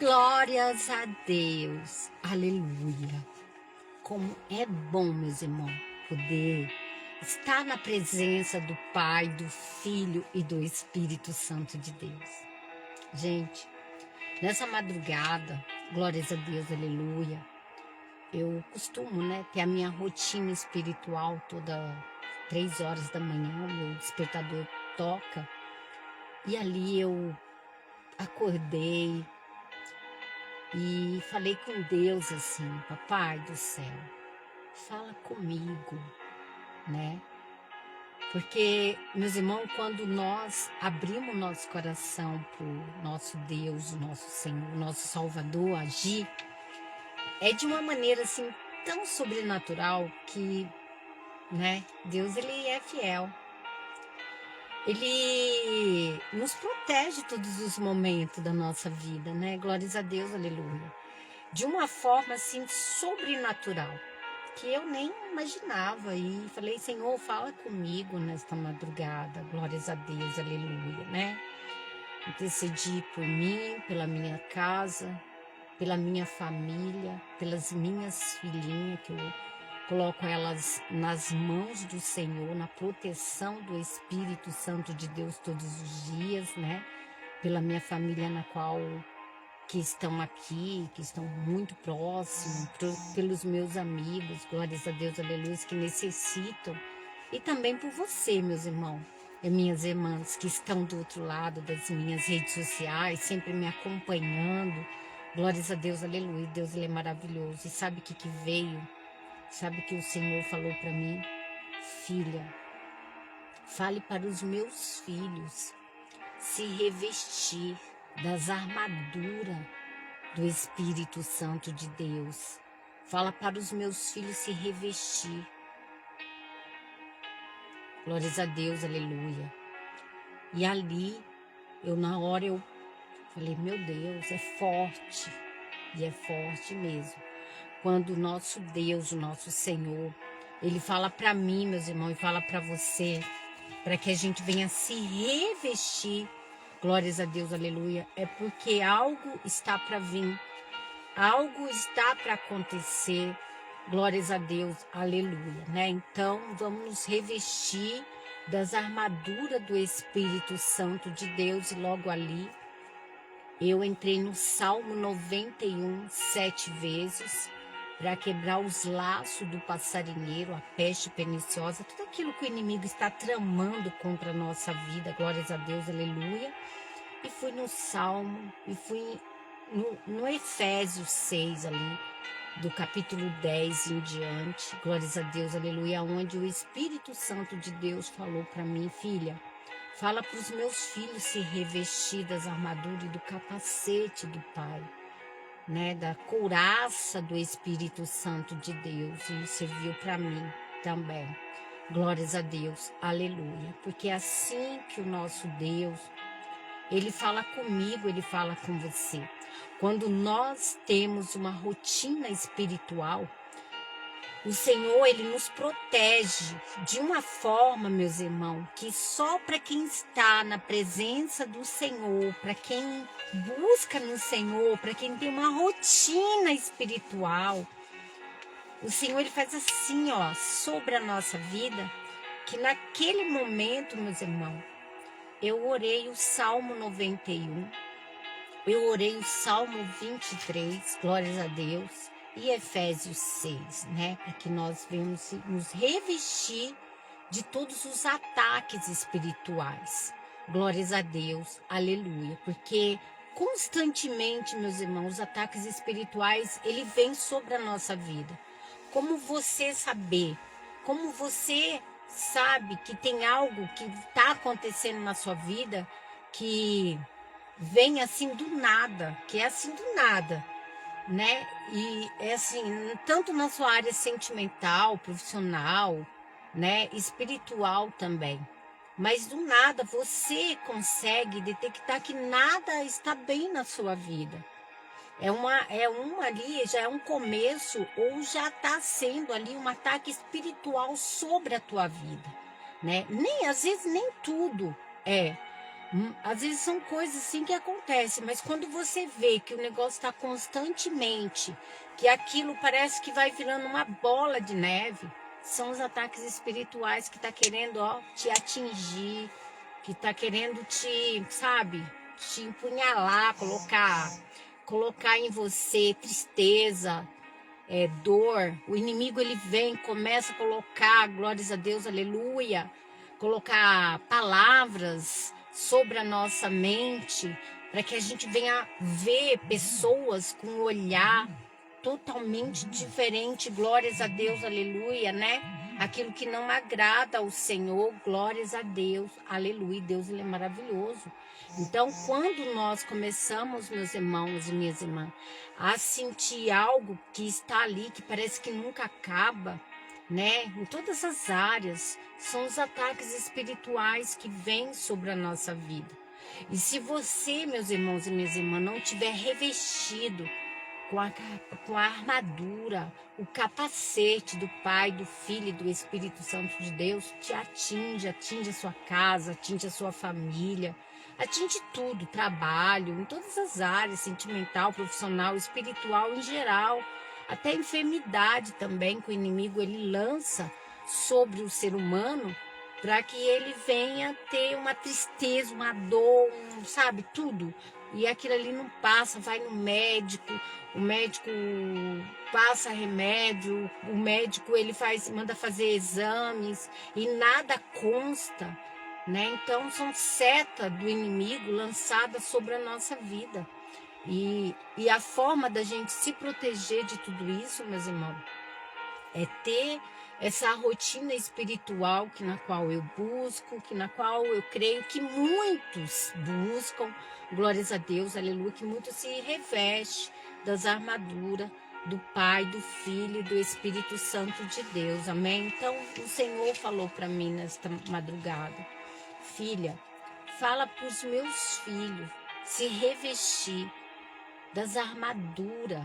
Glórias a Deus, aleluia. Como é bom, meus irmãos, poder estar na presença do Pai, do Filho e do Espírito Santo de Deus. Gente, nessa madrugada, glórias a Deus, aleluia, eu costumo, ter a minha rotina espiritual toda 3 horas da manhã, o meu despertador toca, e ali eu acordei, e falei com Deus assim: Papai do céu, fala comigo, né? Porque, meus irmãos, quando nós abrimos nosso coração para o nosso Deus, o nosso Senhor, o nosso Salvador agir, é de uma maneira assim tão sobrenatural que, Deus, ele é fiel. Ele nos protege todos os momentos da nossa vida, né? Glórias a Deus, aleluia. De uma forma assim sobrenatural, que eu nem imaginava. E falei: Senhor, fala comigo nesta madrugada, glórias a Deus, aleluia, né? Intercedi por mim, pela minha casa, pela minha família, pelas minhas filhinhas, que eu coloco elas nas mãos do Senhor, na proteção do Espírito Santo de Deus todos os dias, né? Pela minha família na qual que estão aqui, que estão muito próximos, pelos meus amigos, glórias a Deus, aleluia, que necessitam. E também por você, meus irmãos e minhas irmãs, que estão do outro lado das minhas redes sociais, sempre me acompanhando. Glórias a Deus, aleluia. Deus, ele é maravilhoso. E sabe o que veio? Sabe que o Senhor falou para mim? Filha, fale para os meus filhos se revestir das armaduras do Espírito Santo de Deus. Fala para os meus filhos se revestir. Glórias a Deus, aleluia. E ali, na hora eu falei: meu Deus, é forte. E é forte mesmo. Quando o nosso Deus, o nosso Senhor, ele fala para mim, meus irmãos, e fala para você, para que a gente venha se revestir. Glórias a Deus, aleluia. É porque algo está para vir. Algo está para acontecer. Glórias a Deus, aleluia, né? Então, vamos nos revestir das armaduras do Espírito Santo de Deus. E logo ali, eu entrei no Salmo 91, 7 vezes, para quebrar os laços do passarinheiro, a peste perniciosa, tudo aquilo que o inimigo está tramando contra a nossa vida. Glórias a Deus, aleluia. E fui no Salmo, e fui no Efésios 6 ali, do capítulo 10 em diante, glórias a Deus, aleluia, onde o Espírito Santo de Deus falou para mim: filha, fala para os meus filhos se revestir das armaduras e do capacete do Pai, da couraça do Espírito Santo de Deus. E serviu para mim também, glórias a Deus, aleluia, porque é assim que o nosso Deus, ele fala comigo, ele fala com você. Quando nós temos uma rotina espiritual, o Senhor, ele nos protege de uma forma, meus irmãos, que só para quem está na presença do Senhor, para quem busca no Senhor, para quem tem uma rotina espiritual, o Senhor, ele faz assim, sobre a nossa vida, que naquele momento, meus irmãos, eu orei o Salmo 91, eu orei o Salmo 23, glórias a Deus, e Efésios 6, para que nós venhamos nos revestir de todos os ataques espirituais. Glórias a Deus, aleluia, porque constantemente, meus irmãos, os ataques espirituais, ele vem sobre a nossa vida. Como você saber, como você sabe que tem algo que está acontecendo na sua vida que vem assim do nada, que é assim do nada, E é assim, tanto na sua área sentimental, profissional, espiritual também. Mas do nada você consegue detectar que nada está bem na sua vida. Ali, já é um começo, ou já está sendo ali um ataque espiritual sobre a tua vida, Nem, às vezes nem tudo é, Às vezes são coisas assim que acontecem, mas quando você vê que o negócio está constantemente, que aquilo parece que vai virando uma bola de neve, são os ataques espirituais que tá querendo, ó, te atingir, que tá querendo te, sabe, te empunhalar, colocar em você tristeza, dor. O inimigo ele vem, começa a colocar, glórias a Deus, aleluia, colocar palavras sobre a nossa mente, para que a gente venha ver pessoas com um olhar totalmente diferente, glórias a Deus, aleluia, né? Aquilo que não agrada ao Senhor, glórias a Deus, aleluia. Deus ele é maravilhoso. Então, quando nós começamos, meus irmãos e minhas irmãs, a sentir algo que está ali, que parece que nunca acaba, né? Em todas as áreas, são os ataques espirituais que vêm sobre a nossa vida. E se você, meus irmãos e minhas irmãs, não tiver revestido com a armadura, o capacete do Pai, do Filho e do Espírito Santo de Deus, te atinge a sua casa, atinge a sua família, atinge tudo, trabalho, em todas as áreas, sentimental, profissional, espiritual em geral, até enfermidade também, que o inimigo ele lança sobre o ser humano, para que ele venha ter uma tristeza, uma dor, sabe, tudo. E aquilo ali não passa, vai no médico, o médico passa remédio, o médico ele manda fazer exames e nada consta, né? Então são setas do inimigo lançadas sobre a nossa vida. E a forma da gente se proteger de tudo isso, meus irmãos, é ter essa rotina espiritual na qual eu busco, na qual eu creio que muitos buscam, glórias a Deus, aleluia, que muitos se revestem das armaduras do Pai, do Filho e do Espírito Santo de Deus, amém? Então o Senhor falou para mim nesta madrugada: filha, fala para os meus filhos se revestir das armaduras,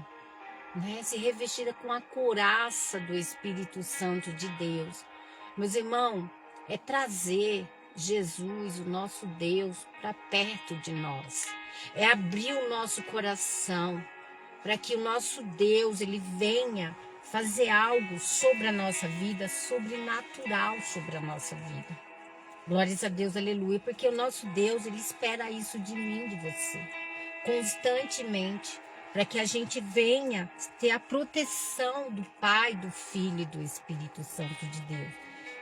né? Se revestida com a couraça do Espírito Santo de Deus. Meus irmãos, é trazer Jesus, o nosso Deus, para perto de nós. É abrir o nosso coração para que o nosso Deus ele venha fazer algo sobre a nossa vida, sobrenatural sobre a nossa vida. Glórias a Deus, aleluia, porque o nosso Deus ele espera isso de mim, de você, constantemente, para que a gente venha ter a proteção do Pai, do Filho e do Espírito Santo de Deus.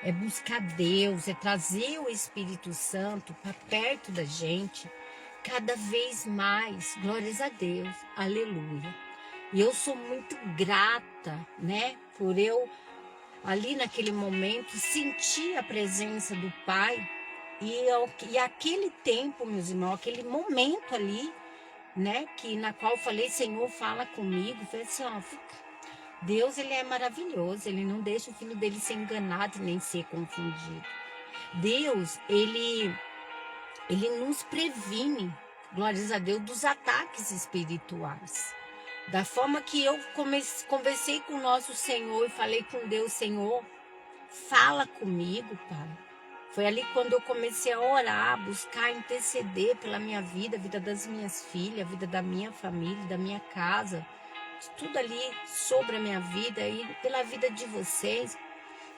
É buscar Deus, é trazer o Espírito Santo para perto da gente, cada vez mais. Glórias a Deus, aleluia. E eu sou muito grata, né, por eu, ali naquele momento, sentir a presença do Pai. E aquele tempo, meus irmãos, aquele momento ali, né, na qual eu falei, Senhor, fala comigo. Falei assim, ó, Deus, ele é maravilhoso, ele não deixa o filho dele ser enganado nem ser confundido. Deus, ele nos previne, glórias a Deus, dos ataques espirituais. Da forma que eu conversei com o nosso Senhor e falei com Deus, Senhor, fala comigo, Pai. Foi ali quando eu comecei a orar, buscar interceder pela minha vida, a vida das minhas filhas, a vida da minha família, da minha casa, tudo ali sobre a minha vida e pela vida de vocês.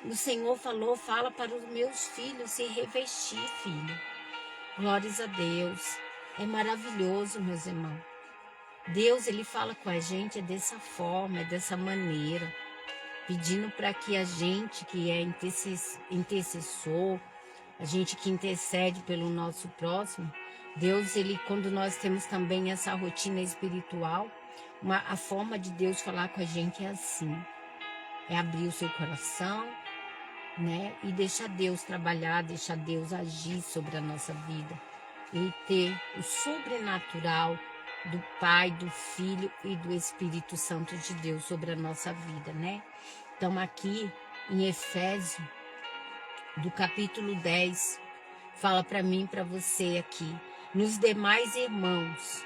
O Senhor falou, fala para os meus filhos se revestir, filho. Glórias a Deus. É maravilhoso, meus irmãos. Deus, ele fala com a gente dessa forma, dessa maneira, pedindo para que a gente que é intercessor, a gente que intercede pelo nosso próximo, Deus, ele, quando nós temos também essa rotina espiritual, a forma de Deus falar com a gente é assim, é abrir o seu coração, né, e deixar Deus trabalhar, deixar Deus agir sobre a nossa vida, e ter o sobrenatural do Pai, do Filho e do Espírito Santo de Deus sobre a nossa vida, né? Então aqui em Efésios, do capítulo 10, fala para mim, para você aqui: nos demais irmãos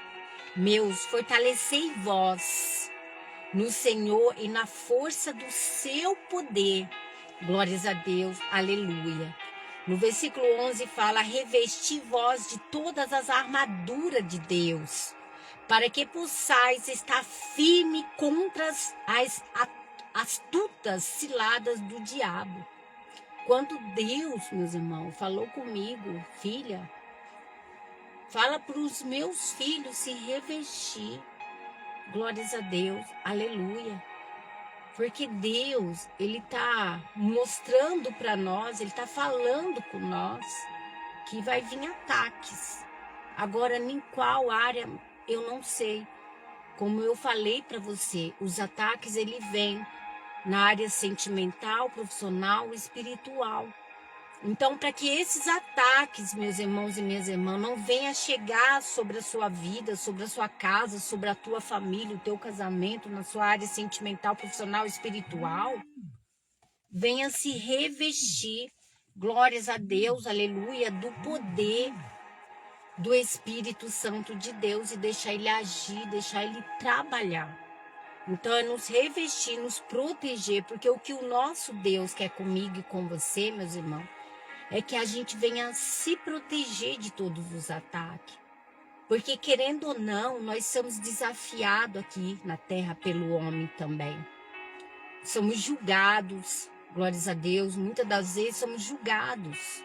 meus, fortalecei vós no Senhor e na força do seu poder. Glórias a Deus, aleluia. No versículo 11 fala: revesti vós de todas as armaduras de Deus, para que possais estar firme contra as astutas ciladas do diabo. Quando Deus, meus irmãos, falou comigo, filha, fala para os meus filhos se revestir. Glórias a Deus, aleluia. Porque Deus, Ele está mostrando para nós, Ele está falando com nós que vai vir ataques. Agora, em qual área, eu não sei. Como eu falei para você, os ataques, ele vem na área sentimental, profissional, espiritual. Então, para que esses ataques, meus irmãos e minhas irmãs, não venham chegar sobre a sua vida, sobre a sua casa, sobre a tua família, o teu casamento, na sua área sentimental, profissional, espiritual, venha se revestir, glórias a Deus, aleluia, do poder do Espírito Santo de Deus e deixar ele agir, deixar ele trabalhar. Então é nos revestir, nos proteger, porque o que o nosso Deus quer comigo e com você, meus irmãos, é que a gente venha se proteger de todos os ataques. Porque querendo ou não, nós somos desafiados aqui na terra pelo homem também. Somos julgados, glórias a Deus, muitas das vezes somos julgados.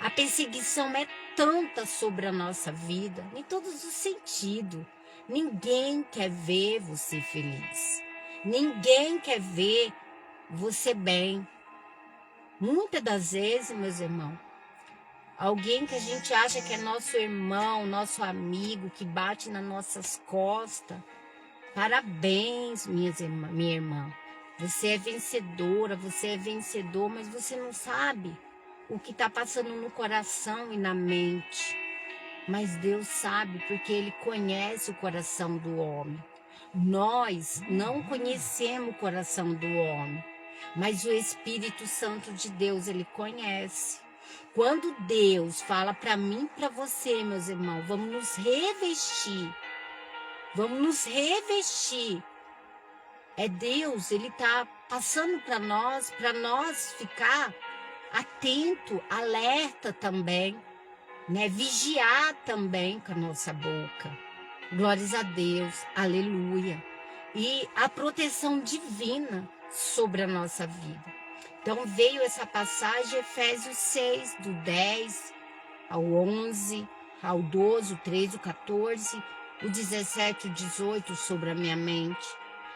A perseguição é tanta sobre a nossa vida, em todos os sentidos. Ninguém quer ver você feliz. Ninguém quer ver você bem. Muitas das vezes, meus irmãos, alguém que a gente acha que é nosso irmão, nosso amigo, que bate nas nossas costas. Parabéns, minha irmã. Você é vencedora, você é vencedor, mas você não sabe o que está passando no coração e na mente. Mas Deus sabe, porque Ele conhece o coração do homem. Nós não conhecemos o coração do homem, mas o Espírito Santo de Deus, Ele conhece. Quando Deus fala para mim e para você, meus irmãos, vamos nos revestir. Vamos nos revestir. É Deus, Ele está passando para nós ficar atento, alerta também, né? Vigiar também com a nossa boca. Glórias a Deus, aleluia. E a proteção divina sobre a nossa vida. Então veio essa passagem, Efésios 6, do 10 ao 11, ao 12, o 13, o 14, o 17, o 18, sobre a minha mente,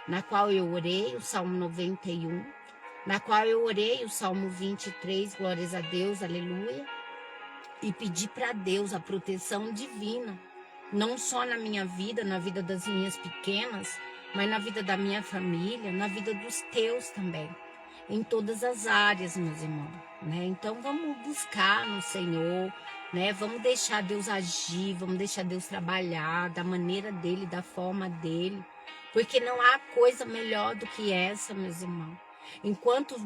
na qual eu orei, o Salmo 91, na qual eu orei, o Salmo 23, glórias a Deus, aleluia, e pedi para Deus a proteção divina, não só na minha vida, na vida das minhas pequenas, mas na vida da minha família, na vida dos teus também, em todas as áreas, meus irmãos, né? Então vamos buscar no Senhor, né? Vamos deixar Deus agir, vamos deixar Deus trabalhar da maneira dele, da forma dele, porque não há coisa melhor do que essa, meus irmãos. Enquanto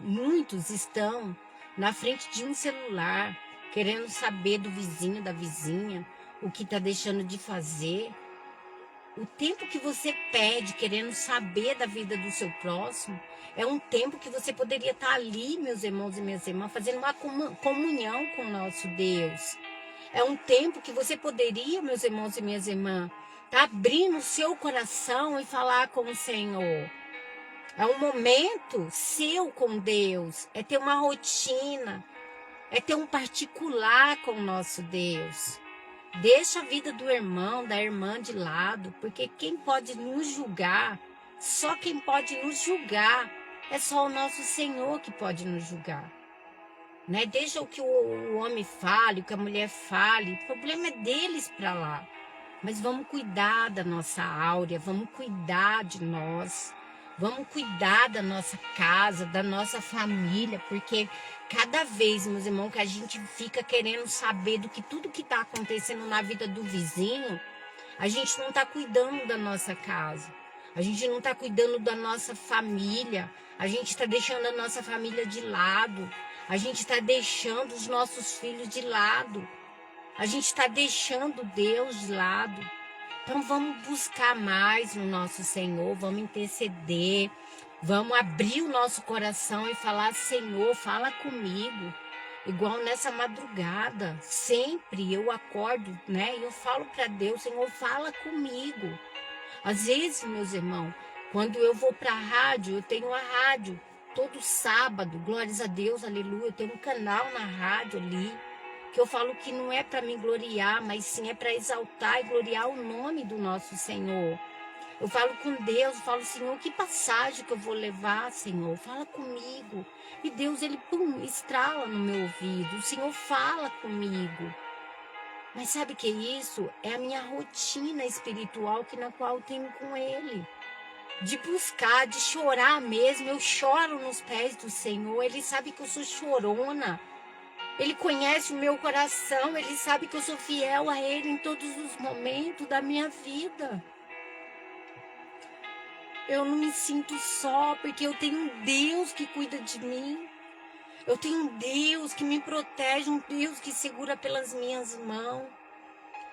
muitos estão na frente de um celular, querendo saber do vizinho, da vizinha, o que está deixando de fazer, o tempo que você perde querendo saber da vida do seu próximo é um tempo que você poderia estar ali, meus irmãos e minhas irmãs, fazendo uma comunhão com o nosso Deus. É um tempo que você poderia, meus irmãos e minhas irmãs, estar abrindo o seu coração e falar com o Senhor. É um momento seu com Deus, é ter uma rotina, é ter um particular com o nosso Deus. Deixa a vida do irmão, da irmã de lado, porque quem pode nos julgar, só quem pode nos julgar, é só o nosso Senhor que pode nos julgar. Né? Deixa o que o homem fale, o que a mulher fale, o problema é deles para lá. Mas vamos cuidar da nossa áurea, vamos cuidar de nós. Vamos cuidar da nossa casa, da nossa família, porque cada vez, meus irmãos, que a gente fica querendo saber do que tudo que está acontecendo na vida do vizinho, a gente não está cuidando da nossa casa, a gente não está cuidando da nossa família, a gente está deixando a nossa família de lado, a gente está deixando os nossos filhos de lado, a gente está deixando Deus de lado. Então vamos buscar mais no nosso Senhor, vamos interceder, Vamos abrir o nosso coração e falar: Senhor, fala comigo. Igual nessa madrugada, sempre eu acordo, né? E eu falo para Deus: Senhor, fala comigo. Às vezes, meus irmãos, quando eu vou para a rádio, eu tenho a rádio todo sábado, glórias a Deus, aleluia. Eu tenho um canal na rádio ali, que eu falo que não é para me gloriar, mas sim é para exaltar e gloriar o nome do nosso Senhor. Eu falo com Deus, eu falo: Senhor, que passagem que eu vou levar, Senhor? Fala comigo. E Deus, ele, pum, estrala no meu ouvido. O Senhor fala comigo. Mas sabe o que é isso? É a minha rotina espiritual na qual eu tenho com Ele. De buscar, de chorar mesmo. Eu choro nos pés do Senhor. Ele sabe que eu sou chorona. Ele conhece o meu coração. Ele sabe que eu sou fiel a Ele em todos os momentos da minha vida. Eu não me sinto só, porque eu tenho um Deus que cuida de mim. Eu tenho um Deus que me protege, um Deus que segura pelas minhas mãos.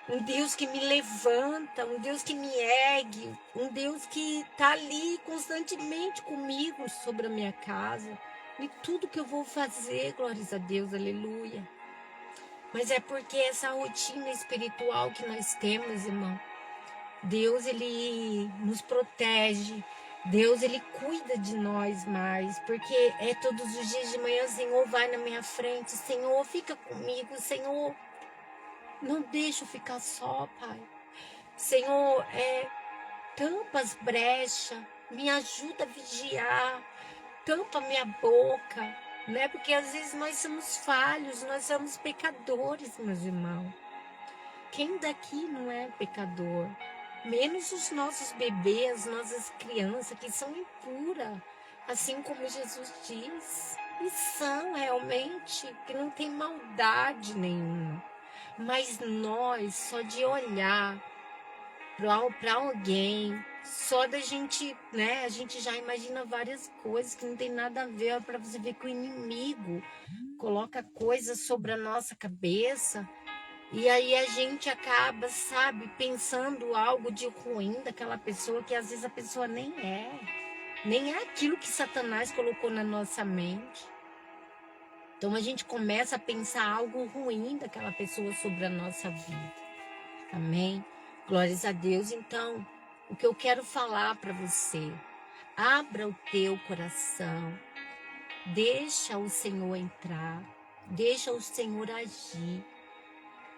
Um Deus que me levanta, um Deus que me ergue, um Deus que está ali constantemente comigo sobre a minha casa. E tudo que eu vou fazer, glórias a Deus, aleluia. Mas é porque essa rotina espiritual que nós temos, irmão, Deus, ele nos protege. Deus, ele cuida de nós mais, porque é todos os dias de manhã: Senhor, vai na minha frente, Senhor, fica comigo, Senhor, não deixa eu ficar só, Pai. Senhor, tampa as brechas, me ajuda a vigiar, tampa minha boca, né? Porque às vezes nós somos falhos, nós somos pecadores, meus irmãos. Quem daqui não é pecador? Menos os nossos bebês, nossas crianças que são impuras, assim como Jesus diz. E são realmente, que não tem maldade nenhuma. Mas nós, só de olhar para alguém, só da gente, né? A gente já imagina várias coisas que não tem nada a ver. Para você ver que o inimigo coloca coisas sobre a nossa cabeça. E aí a gente acaba, sabe, pensando algo de ruim daquela pessoa, que às vezes a pessoa nem é aquilo que Satanás colocou na nossa mente. Então a gente começa a pensar algo ruim daquela pessoa sobre a nossa vida. Amém? Glórias a Deus. Então, o que eu quero falar para você: abra o teu coração, deixa o Senhor entrar, deixa o Senhor agir.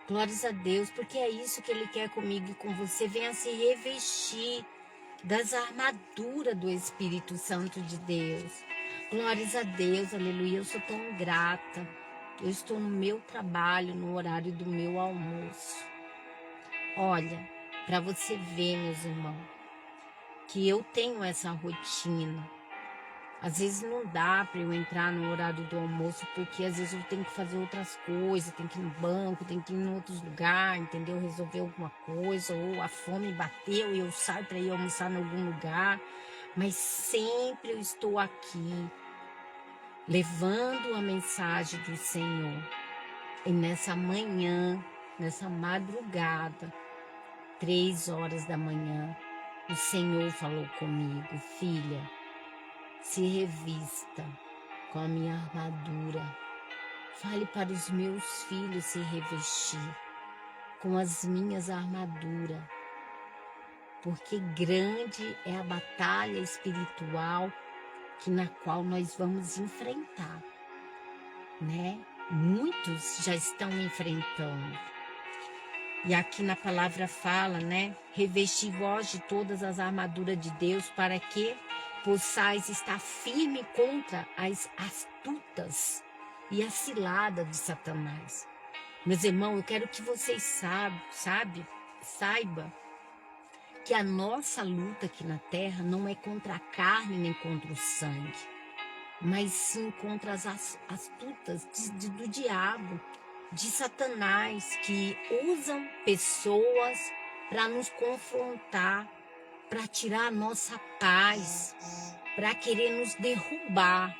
Glórias a Deus, porque é isso que Ele quer comigo e com você. Venha se revestir das armaduras do Espírito Santo de Deus. Glórias a Deus, aleluia. Eu sou tão grata. Eu estou no meu trabalho, no horário do meu almoço. Olha, para você ver, meus irmãos, que eu tenho essa rotina. Às vezes não dá para eu entrar no horário do almoço, porque às vezes eu tenho que fazer outras coisas, tenho que ir no banco, tenho que ir em outros lugares, entendeu? Resolver alguma coisa, ou a fome bateu e eu saio para ir almoçar em algum lugar. Mas sempre eu estou aqui, levando a mensagem do Senhor. E nessa manhã, nessa madrugada, 3 horas da manhã, o Senhor falou comigo: filha, se revista com a minha armadura. Fale para os meus filhos se revestir com as minhas armaduras. Porque grande é a batalha espiritual na qual nós vamos enfrentar, né? Muitos já estão enfrentando. E aqui na palavra fala, né? Revesti vós de todas as armaduras de Deus, para que possais estar firme contra as astutas e a cilada de Satanás. Meus irmãos, eu quero que vocês saiba que a nossa luta aqui na terra não é contra a carne nem contra o sangue, mas sim contra as astutas do diabo, de Satanás, que usam pessoas para nos confrontar, para tirar a nossa paz, para querer nos derrubar,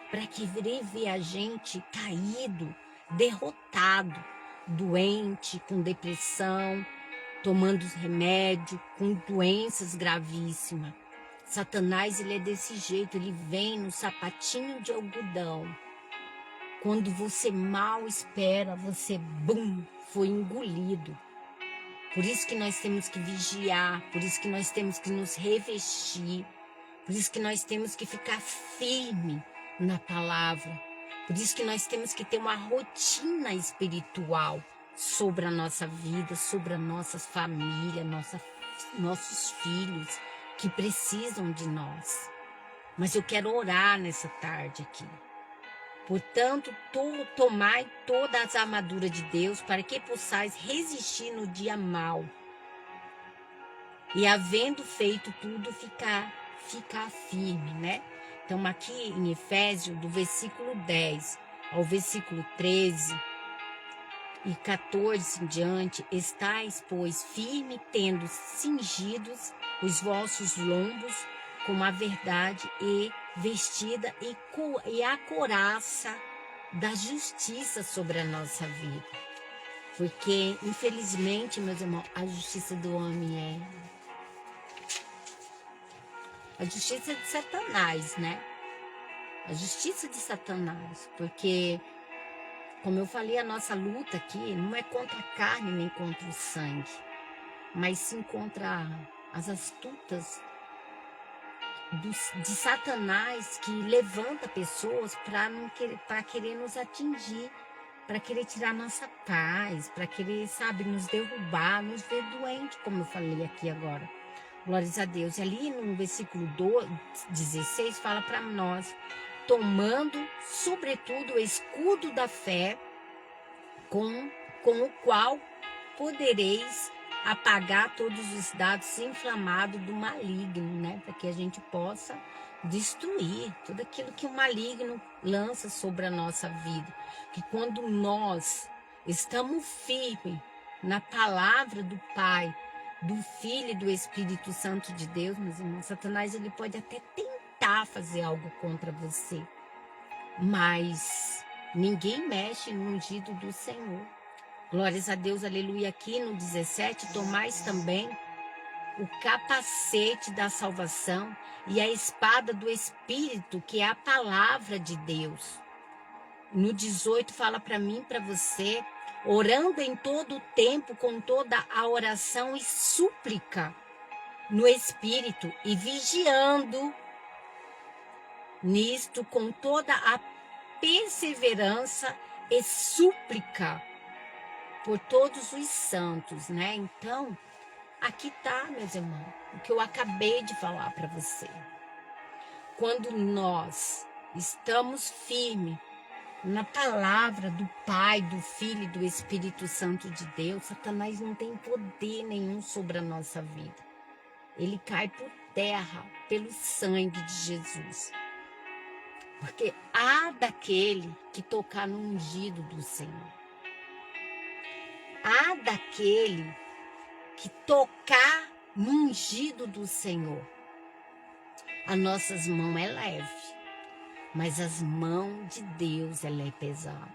para querer ver a gente caído, derrotado, doente, com depressão, tomando remédio, com doenças gravíssimas. Satanás, ele é desse jeito, ele vem no sapatinho de algodão. Quando você mal espera, você, bum, foi engolido. Por isso que nós temos que vigiar, por isso que nós temos que nos revestir, por isso que nós temos que ficar firme na palavra, por isso que nós temos que ter uma rotina espiritual sobre a nossa vida, sobre as nossas famílias, nossos filhos que precisam de nós. Mas eu quero orar nessa tarde aqui. Portanto, tomai todas as armaduras de Deus para que possais resistir no dia mau. E havendo feito tudo, ficar firme, né? Então, aqui em Efésios, do versículo 10 ao versículo 13 e 14 em diante, estais, pois, firme, tendo cingidos os vossos lombos com a verdade e vestida e a couraça da justiça sobre a nossa vida. Porque, infelizmente, meus irmãos, a justiça do homem a justiça de Satanás, né? A justiça de Satanás. Porque, como eu falei, a nossa luta aqui não é contra a carne nem contra o sangue, mas sim contra as astutas de Satanás, que levanta pessoas para querer nos atingir, para querer tirar nossa paz, para querer, sabe, nos derrubar, nos ver doente, como eu falei aqui agora. Glórias a Deus. E ali no versículo 16 fala para nós, tomando sobretudo o escudo da fé, com o qual podereis apagar todos os dados inflamados do maligno, né? Para que a gente possa destruir tudo aquilo que o maligno lança sobre a nossa vida. Que quando nós estamos firmes na palavra do Pai, do Filho e do Espírito Santo de Deus, meus irmãos, Satanás, ele pode até tentar fazer algo contra você, mas ninguém mexe no ungido do Senhor. Glórias a Deus, aleluia. Aqui no 17, tomais também o capacete da salvação e a espada do Espírito, que é a palavra de Deus. No 18 fala para mim, para você, orando em todo o tempo, com toda a oração e súplica no Espírito, e vigiando nisto com toda a perseverança e súplica por todos os santos, né? Então, aqui tá, meus irmãos, o que eu acabei de falar para você. Quando nós estamos firmes na palavra do Pai, do Filho e do Espírito Santo de Deus, Satanás não tem poder nenhum sobre a nossa vida. Ele cai por terra pelo sangue de Jesus. Porque há daquele que tocar no ungido do Senhor. Há daquele que tocar no ungido do Senhor. As nossas mãos é leve, mas as mãos de Deus ela é pesada.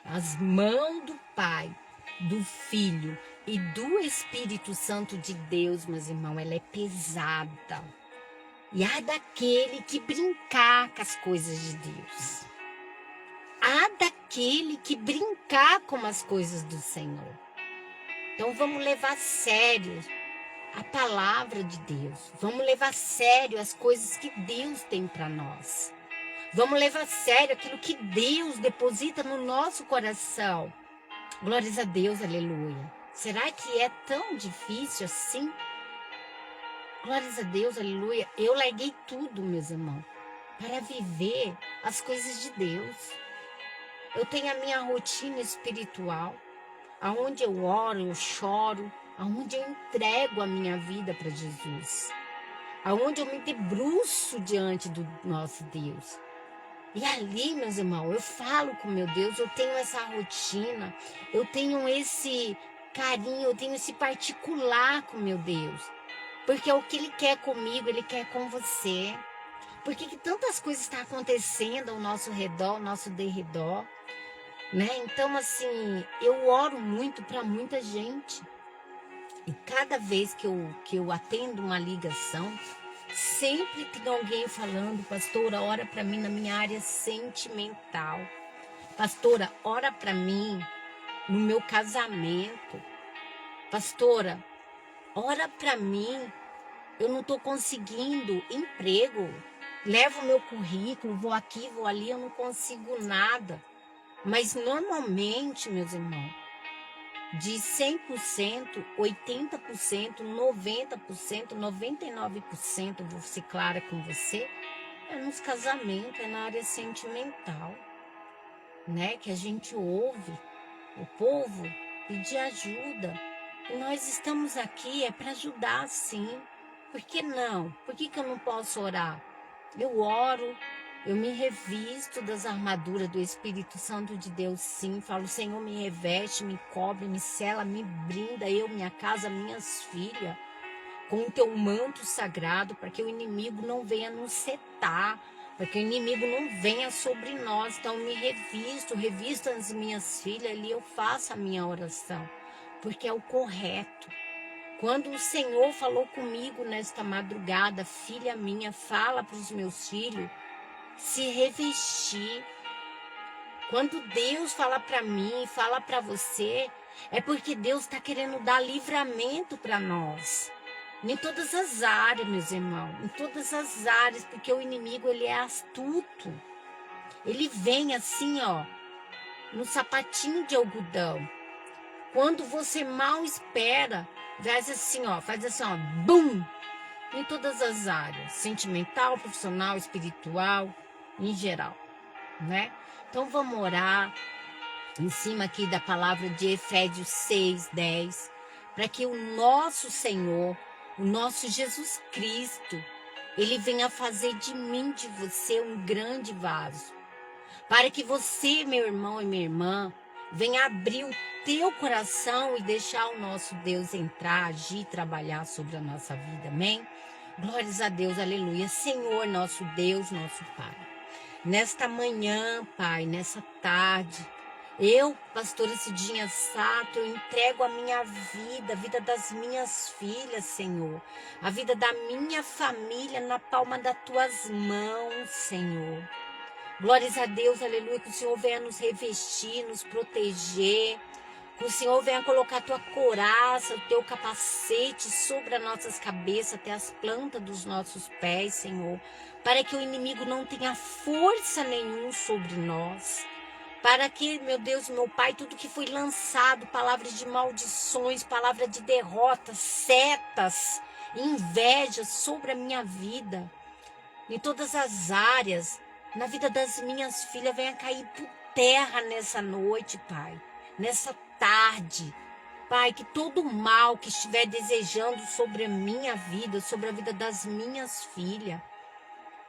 As mãos do Pai, do Filho e do Espírito Santo de Deus, meus irmãos, ela é pesada. E há daquele que brincar com as coisas de Deus. Há daquele que brincar com as coisas do Senhor. Então vamos levar a sério a palavra de Deus. Vamos levar a sério as coisas que Deus tem para nós. Vamos levar a sério aquilo que Deus deposita no nosso coração. Glórias a Deus, aleluia. Será que é tão difícil assim? Glórias a Deus, aleluia. Eu larguei tudo, meus irmãos, para viver as coisas de Deus. Eu tenho a minha rotina espiritual, aonde eu oro, eu choro, aonde eu entrego a minha vida para Jesus, aonde eu me debruço diante do nosso Deus. E ali, meus irmãos, eu falo com meu Deus, eu tenho essa rotina, eu tenho esse carinho, eu tenho esse particular com meu Deus. Porque é o que Ele quer comigo, Ele quer com você. Porque que tantas coisas estão acontecendo ao nosso redor, ao nosso derredor, né? Então, assim, eu oro muito para muita gente. E cada vez que eu atendo uma ligação, sempre tem alguém falando, pastora, ora para mim na minha área sentimental. Pastora, ora para mim no meu casamento. Pastora, ora para mim, eu não estou conseguindo emprego. Levo meu currículo, vou aqui, vou ali, eu não consigo nada. Mas normalmente, meus irmãos, de 100%, 80%, 90%, 99%, vou ser clara com você, é nos casamentos, é na área sentimental, né? Que a gente ouve o povo pedir ajuda. E nós estamos aqui para ajudar, sim. Por que não? Por que eu não posso orar? Eu oro, eu me revisto das armaduras do Espírito Santo de Deus, sim. Falo, Senhor, me reveste, me cobre, me sela, me brinda, eu, minha casa, minhas filhas, com o teu manto sagrado, para que o inimigo não venha nos setar, para que o inimigo não venha sobre nós. Então, me revisto as minhas filhas, ali eu faço a minha oração, porque é o correto. Quando o Senhor falou comigo nesta madrugada, filha minha, fala para os meus filhos se revestir. Quando Deus fala para mim, fala para você, é porque Deus está querendo dar livramento para nós. Em todas as áreas, meus irmãos, em todas as áreas, porque o inimigo, ele é astuto. Ele vem assim, ó, no sapatinho de algodão. Quando você mal espera, faz assim, ó, bum! Em todas as áreas, sentimental, profissional, espiritual, em geral, né? Então vamos orar em cima aqui da palavra de Efésios 6:10, para que o nosso Senhor, o nosso Jesus Cristo, ele venha fazer de mim, de você, um grande vaso, para que você, meu irmão e minha irmã, venha abrir o teu coração e deixar o nosso Deus entrar, agir, trabalhar sobre a nossa vida, amém? Glórias a Deus, aleluia. Senhor, nosso Deus, nosso Pai, nesta manhã, Pai, nessa tarde, eu, pastora Cidinha Sato, eu entrego a minha vida, a vida das minhas filhas, Senhor, a vida da minha família na palma das tuas mãos, Senhor. Glórias a Deus, aleluia, que o Senhor venha nos revestir, nos proteger, que o Senhor venha colocar a tua couraça, o teu capacete sobre as nossas cabeças, até as plantas dos nossos pés, Senhor, para que o inimigo não tenha força nenhuma sobre nós. Para que, meu Deus, meu Pai, tudo que foi lançado, palavras de maldições, palavras de derrotas, setas, inveja sobre a minha vida, em todas as áreas, na vida das minhas filhas, venha cair por terra nessa noite, Pai, nessa tarde. Pai, que todo mal que estiver desejando sobre a minha vida, sobre a vida das minhas filhas,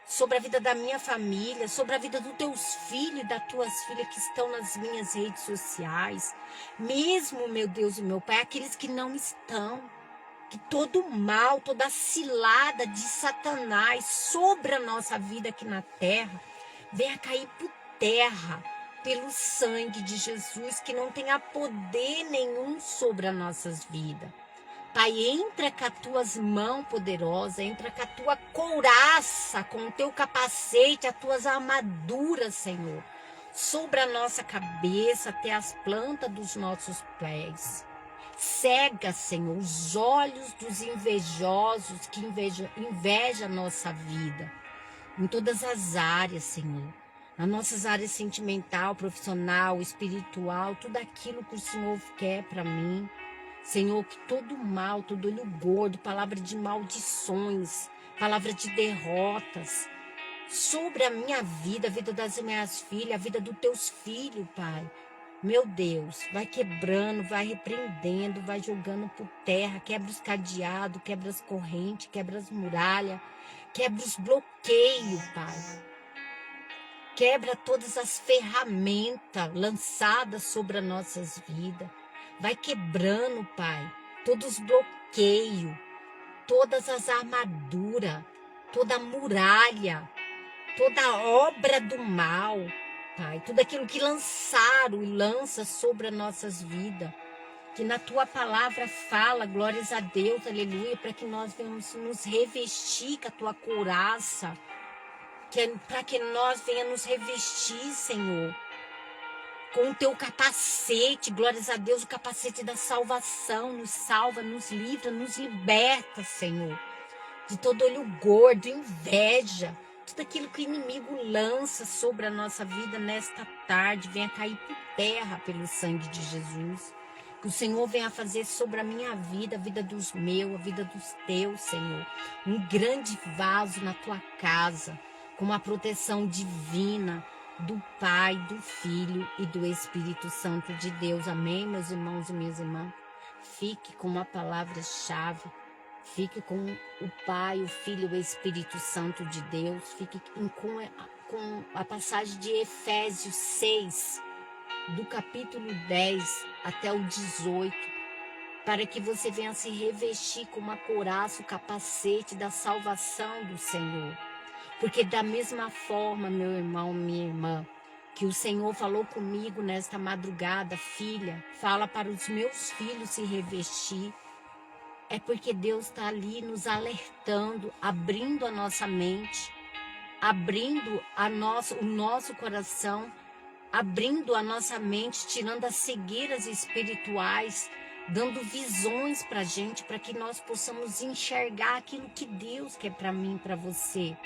sobre a vida da minha família, sobre a vida dos teus filhos e das tuas filhas que estão nas minhas redes sociais, mesmo, meu Deus e meu Pai, aqueles que não estão, que todo mal, toda cilada de Satanás sobre a nossa vida aqui na terra, venha cair por terra, pelo sangue de Jesus, que não tenha poder nenhum sobre as nossas vidas. Pai, entra com as tuas mãos poderosas, entra com a tua couraça, com o teu capacete, as tuas armaduras, Senhor, sobre a nossa cabeça, até as plantas dos nossos pés. Cega, Senhor, os olhos dos invejosos que inveja a nossa vida, em todas as áreas, Senhor. Nas nossas áreas sentimental, profissional, espiritual, tudo aquilo que o Senhor quer para mim. Senhor, que todo mal, todo olho gordo, palavra de maldições, palavra de derrotas, sobre a minha vida, a vida das minhas filhas, a vida dos teus filhos, Pai. Meu Deus, vai quebrando, vai repreendendo, vai jogando por terra, quebra os cadeados, quebra as correntes, quebra as muralhas, quebra os bloqueios, Pai. Quebra todas as ferramentas lançadas sobre as nossas vidas. Vai quebrando, Pai, todos os bloqueios, todas as armaduras, toda a muralha, toda a obra do mal, Pai. Tudo aquilo que lançaram e lança sobre as nossas vidas. que na tua palavra fala, glórias a Deus, aleluia, para que nós venhamos nos revestir com a tua couraça, para que nós venhamos nos revestir, Senhor, com o teu capacete, glórias a Deus, o capacete da salvação, nos salva, nos livra, nos liberta, Senhor, de todo olho gordo, inveja, tudo aquilo que o inimigo lança sobre a nossa vida nesta tarde, venha cair por terra pelo sangue de Jesus. Que o Senhor venha fazer sobre a minha vida, a vida dos meus, a vida dos teus, Senhor, um grande vaso na tua casa, com uma proteção divina do Pai, do Filho e do Espírito Santo de Deus. Amém, meus irmãos e minhas irmãs? Fique com uma palavra-chave. Fique com o Pai, o Filho e o Espírito Santo de Deus. Fique com a passagem de Efésios 6, do capítulo 10 até o 18, para que você venha se revestir com uma couraça, o capacete da salvação do Senhor. Porque da mesma forma, meu irmão, minha irmã, que o Senhor falou comigo nesta madrugada, filha, fala para os meus filhos se revestir, é porque Deus está ali nos alertando, abrindo a nossa mente, abrindo o nosso coração, abrindo a nossa mente, tirando as cegueiras espirituais, dando visões para a gente, para que nós possamos enxergar aquilo que Deus quer para mim, para você.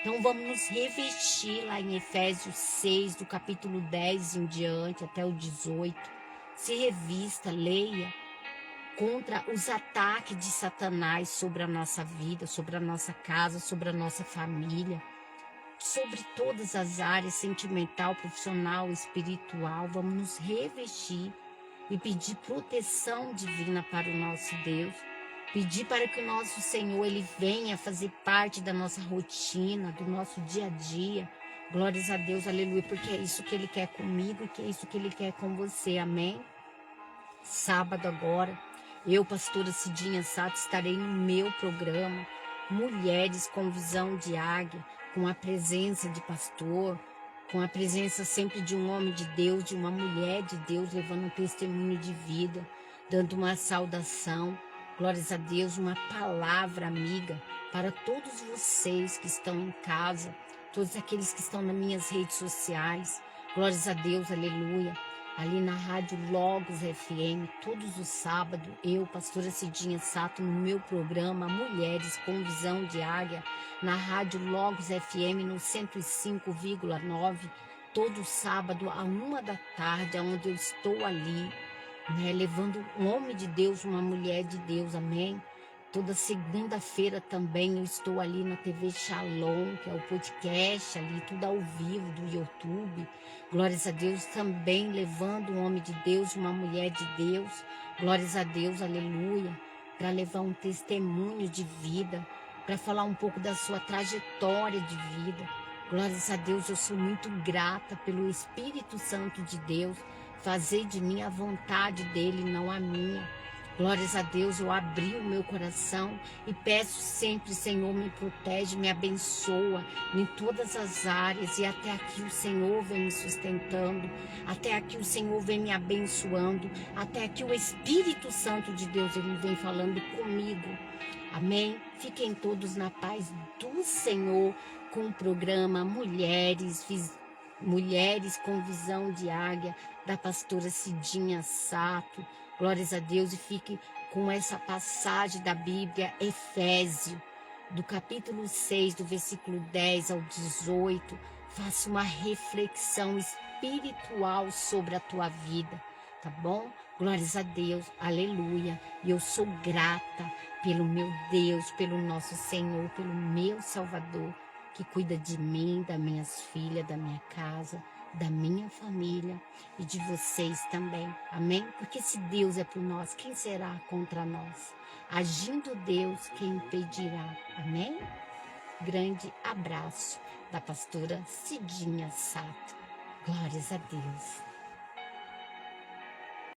Então vamos nos revestir lá em Efésios 6, do capítulo 10 em diante até o 18. Se revista, leia, contra os ataques de Satanás sobre a nossa vida, sobre a nossa casa, sobre a nossa família, sobre todas as áreas, sentimental, profissional, espiritual. Vamos nos revestir e pedir proteção divina para o nosso Deus, pedir para que o nosso Senhor, Ele venha fazer parte da nossa rotina, do nosso dia a dia. Glórias a Deus, aleluia, porque é isso que Ele quer comigo e que é isso que Ele quer com você, amém? Sábado agora, eu, pastora Cidinha Sato, estarei no meu programa Mulheres com Visão de Águia, com a presença de pastor, com a presença sempre de um homem de Deus, de uma mulher de Deus, levando um testemunho de vida, dando uma saudação, glórias a Deus, uma palavra amiga para todos vocês que estão em casa, todos aqueles que estão nas minhas redes sociais, glórias a Deus, aleluia. Ali na Rádio Logos FM, todos os sábados, eu, pastora Cidinha Sato, no meu programa Mulheres com Visão de Águia, na Rádio Logos FM, no 105,9, todo sábado, à 1 da tarde, onde eu estou ali, né, levando um homem de Deus, uma mulher de Deus, amém? Toda segunda-feira também eu estou ali na TV Shalom, que é o podcast ali, tudo ao vivo do YouTube. Glórias a Deus, também levando um homem de Deus, uma mulher de Deus. Glórias a Deus, aleluia. Para levar um testemunho de vida, para falar um pouco da sua trajetória de vida. Glórias a Deus, eu sou muito grata pelo Espírito Santo de Deus, fazer de mim a vontade dele, não a minha. Glórias a Deus, eu abri o meu coração e peço sempre, Senhor, me protege, me abençoa em todas as áreas. E até aqui o Senhor vem me sustentando, até aqui o Senhor vem me abençoando, até aqui o Espírito Santo de Deus, Ele vem falando comigo. Amém? Fiquem todos na paz do Senhor com o programa Mulheres com Visão de Águia, da pastora Cidinha Sato. Glórias a Deus, e fique com essa passagem da Bíblia, Efésios, do capítulo 6, do versículo 10 ao 18. Faça uma reflexão espiritual sobre a tua vida, tá bom? Glórias a Deus, aleluia. E eu sou grata pelo meu Deus, pelo nosso Senhor, pelo meu Salvador, que cuida de mim, das minhas filhas, da minha casa, da minha família e de vocês também, amém? Porque se Deus é por nós, quem será contra nós? Agindo Deus, quem impedirá, amém? Grande abraço da pastora Cidinha Sato. Glórias a Deus.